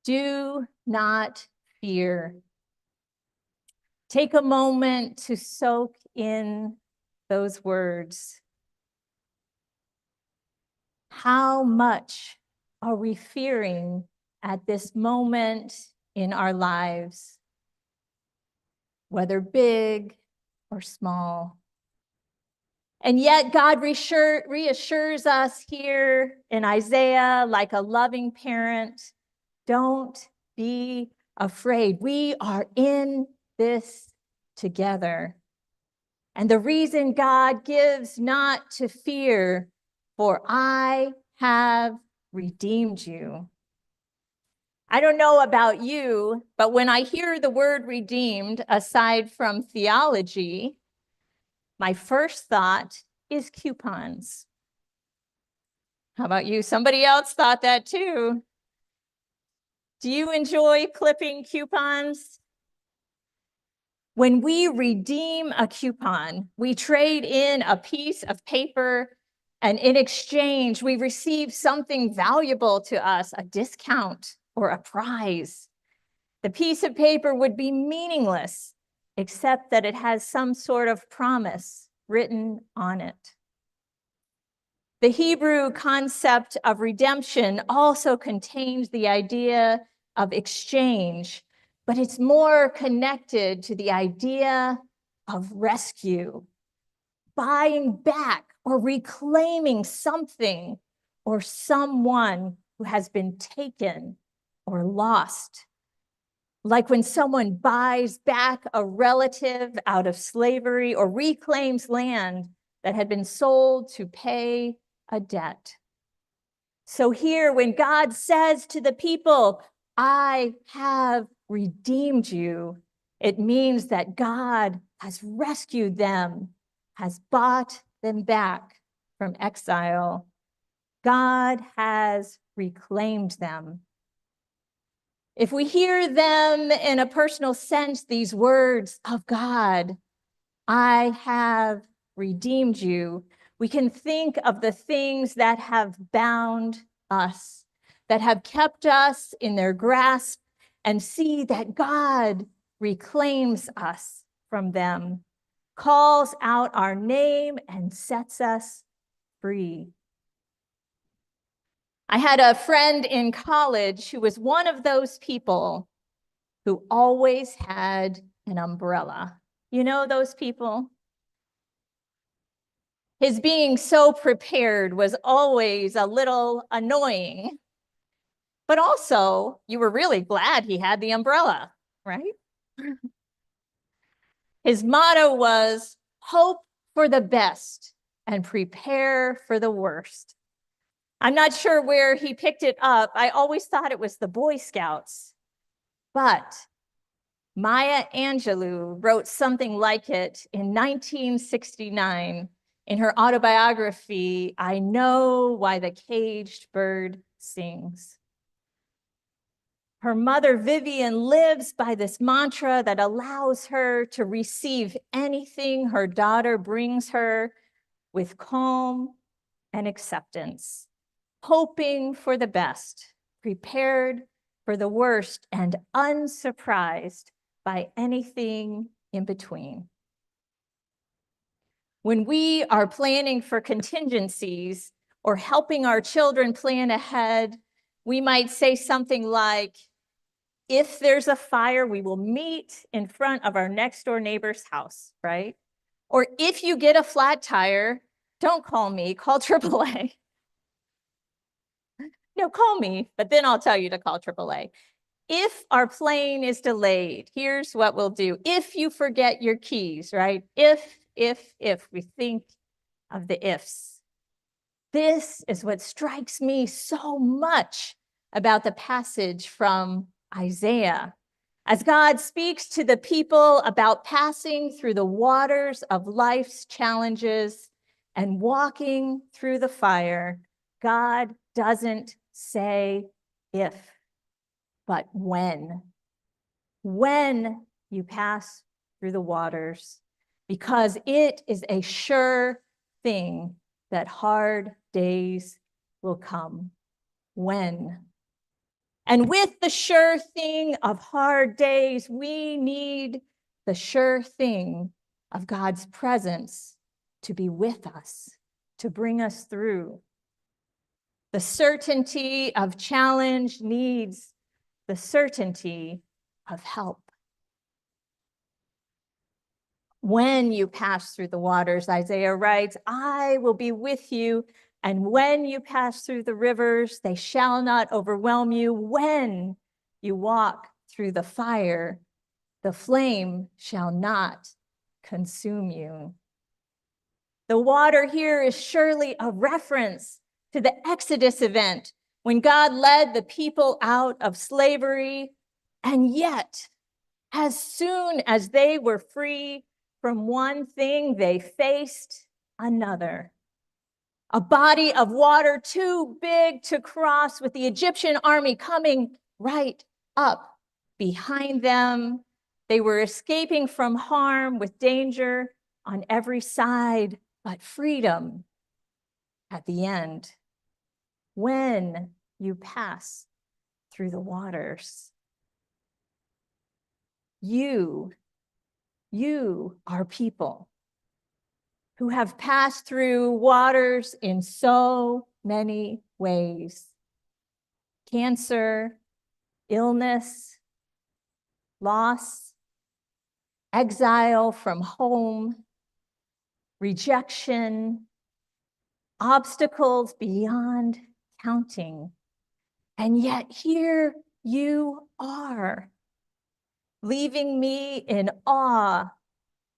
Do not fear. Take a moment to soak in those words. How much are we fearing at this moment in our lives, whether big or small? And yet God reassures us here in Isaiah like a loving parent. Don't be afraid. We are in this together. And the reason God gives not to fear, for I have redeemed you. I don't know about you, but when I hear the word redeemed, aside from theology, my first thought is coupons. How about you? Somebody else thought that too. Do you enjoy clipping coupons? When we redeem a coupon, we trade in a piece of paper, and in exchange, we receive something valuable to us, a discount or a prize. The piece of paper would be meaningless, except that it has some sort of promise written on it. The Hebrew concept of redemption also contains the idea of exchange, but it's more connected to the idea of rescue, buying back or reclaiming something or someone who has been taken or lost. Like when someone buys back a relative out of slavery or reclaims land that had been sold to pay a debt. So here, when God says to the people, I have redeemed you, it means that God has rescued them, has bought them back from exile. God has reclaimed them. If we hear them in a personal sense, these words of God, I have redeemed you, we can think of the things that have bound us, that have kept us in their grasp, and see that God reclaims us from them, calls out our name, and sets us free. I had a friend in college who was one of those people who always had an umbrella. You know those people? His being so prepared was always a little annoying, but also you were really glad he had the umbrella, right? His motto was hope for the best and prepare for the worst. I'm not sure where he picked it up. I always thought it was the Boy Scouts, but Maya Angelou wrote something like it in 1969 in her autobiography, I Know Why the Caged Bird Sings. Her mother, Vivian, lives by this mantra that allows her to receive anything her daughter brings her with calm and acceptance, hoping for the best, prepared for the worst, and unsurprised by anything in between. When we are planning for contingencies or helping our children plan ahead, we might say something like, if there's a fire, we will meet in front of our next door neighbor's house, right? Or if you get a flat tire, don't call me, call AAA. No, call me, but then I'll tell you to call AAA. If our plane is delayed, here's what we'll do. If you forget your keys, right? If, we think of the ifs. This is what strikes me so much about the passage from Isaiah. As God speaks to the people about passing through the waters of life's challenges and walking through the fire, God doesn't say if, but when. When you pass through the waters, because it is a sure thing that hard days will come. When. And with the sure thing of hard days, we need the sure thing of God's presence to be with us, to bring us through. The certainty of challenge needs the certainty of help. When you pass through the waters, Isaiah writes, I will be with you. And when you pass through the rivers, they shall not overwhelm you. When you walk through the fire, the flame shall not consume you. The water here is surely a reference to the Exodus event when God led the people out of slavery. And yet, as soon as they were free from one thing, they faced another. A body of water too big to cross, with the Egyptian army coming right up behind them. They were escaping from harm with danger on every side, but freedom at the end. When you pass through the waters, you are people who have passed through waters in so many ways. Cancer, illness, loss, exile from home, rejection, obstacles beyond counting. And yet here you are, leaving me in awe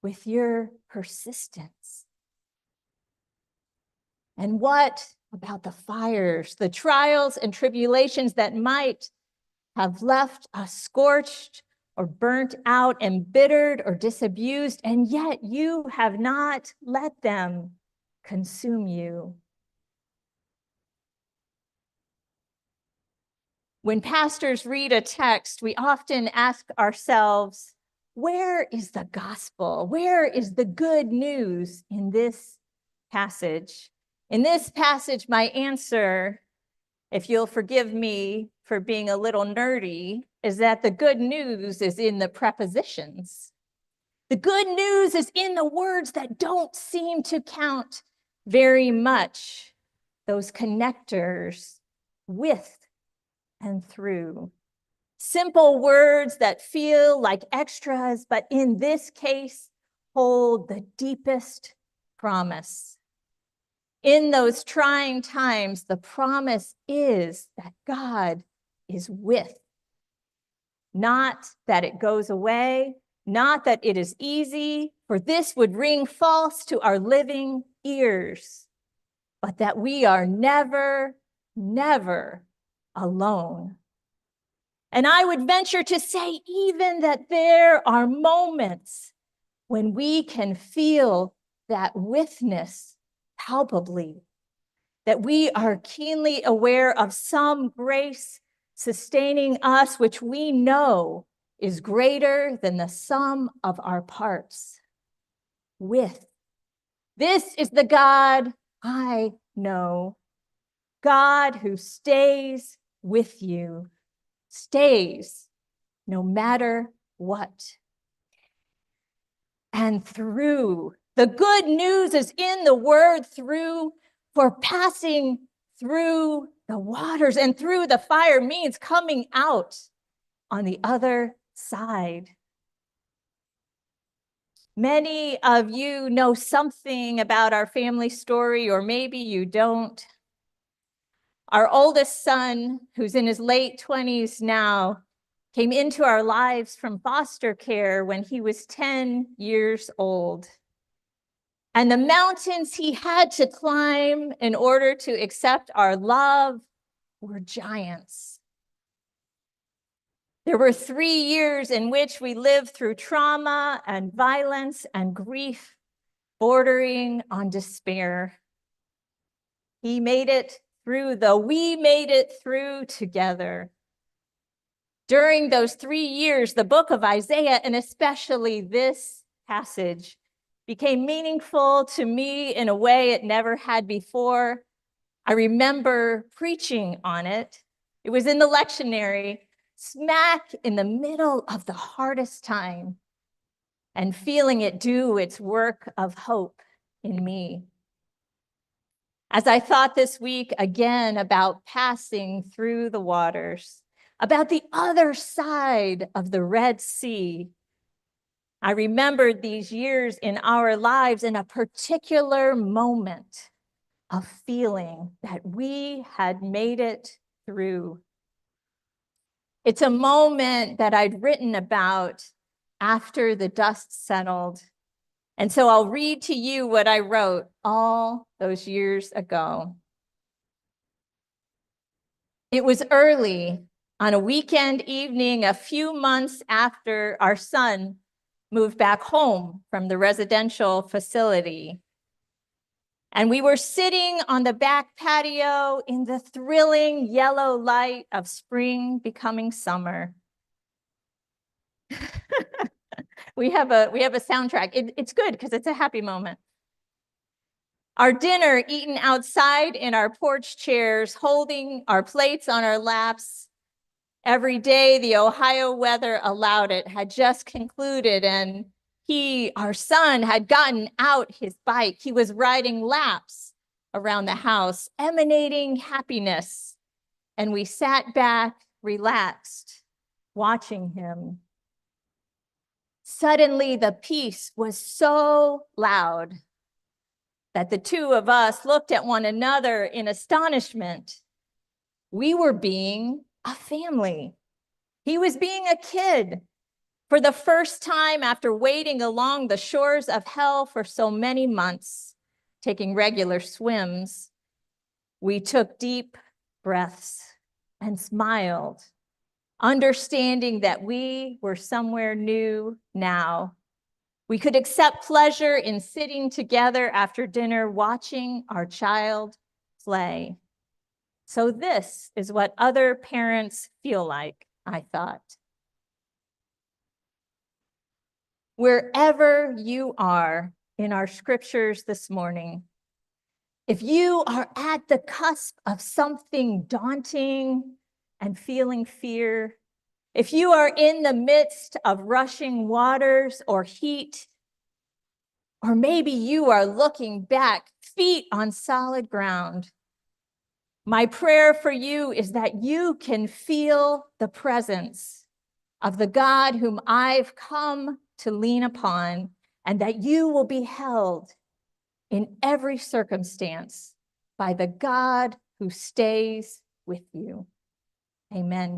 with your persistence. And what about the fires, the trials and tribulations that might have left us scorched or burnt out, embittered or disabused, and yet you have not let them consume you? When pastors read a text, we often ask ourselves, where is the gospel? Where is the good news in this passage? In this passage, my answer, if you'll forgive me for being a little nerdy, is that the good news is in the prepositions. The good news is in the words that don't seem to count very much, those connectors, with and through. Simple words that feel like extras, but in this case, hold the deepest promise. In those trying times, the promise is that God is with. Not that it goes away, not that it is easy, for this would ring false to our living ears, but that we are never, never alone. And I would venture to say even that there are moments when we can feel that witness palpably, that we are keenly aware of some grace sustaining us, which we know is greater than the sum of our parts. With. This is the God I know, God who stays with you, stays no matter what. And through. The good news is in the word through, for passing through the waters and through the fire means coming out on the other side. Many of you know something about our family story, or maybe you don't. Our oldest son, who's in his late 20s now, came into our lives from foster care when he was 10 years old. And the mountains he had to climb in order to accept our love were giants. There were 3 years in which we lived through trauma and violence and grief, bordering on despair. He made it through, though we made it through together. During those 3 years, the book of Isaiah, and especially this passage, became meaningful to me in a way it never had before. I remember preaching on it It was in the lectionary, smack in the middle of the hardest time, and feeling it do its work of hope in me. As I thought this week again about passing through the waters, about the other side of the Red Sea, I remembered these years in our lives in a particular moment of feeling that we had made it through. It's a moment that I'd written about after the dust settled. And so I'll read to you what I wrote all those years ago. It was early on a weekend evening, a few months after our son moved back home from the residential facility. And we were sitting on the back patio in the thrilling yellow light of spring becoming summer. We have a soundtrack. It's good because it's a happy moment. Our dinner eaten outside in our porch chairs, holding our plates on our laps. Every day the Ohio weather allowed it had just concluded, and our son, had gotten out his bike. He was riding laps around the house, emanating happiness. And we sat back, relaxed, watching him. Suddenly, the peace was so loud that the two of us looked at one another in astonishment. We were being a family. He was being a kid. For the first time after wading along the shores of hell for so many months, taking regular swims, we took deep breaths and smiled, understanding that we were somewhere new now. We could accept pleasure in sitting together after dinner, watching our child play. So this is what other parents feel like, I thought. Wherever you are in our scriptures this morning, if you are at the cusp of something daunting and feeling fear, if you are in the midst of rushing waters or heat, or maybe you are looking back, feet on solid ground, my prayer for you is that you can feel the presence of the God whom I've come to lean upon, and that you will be held in every circumstance by the God who stays with you. Amen.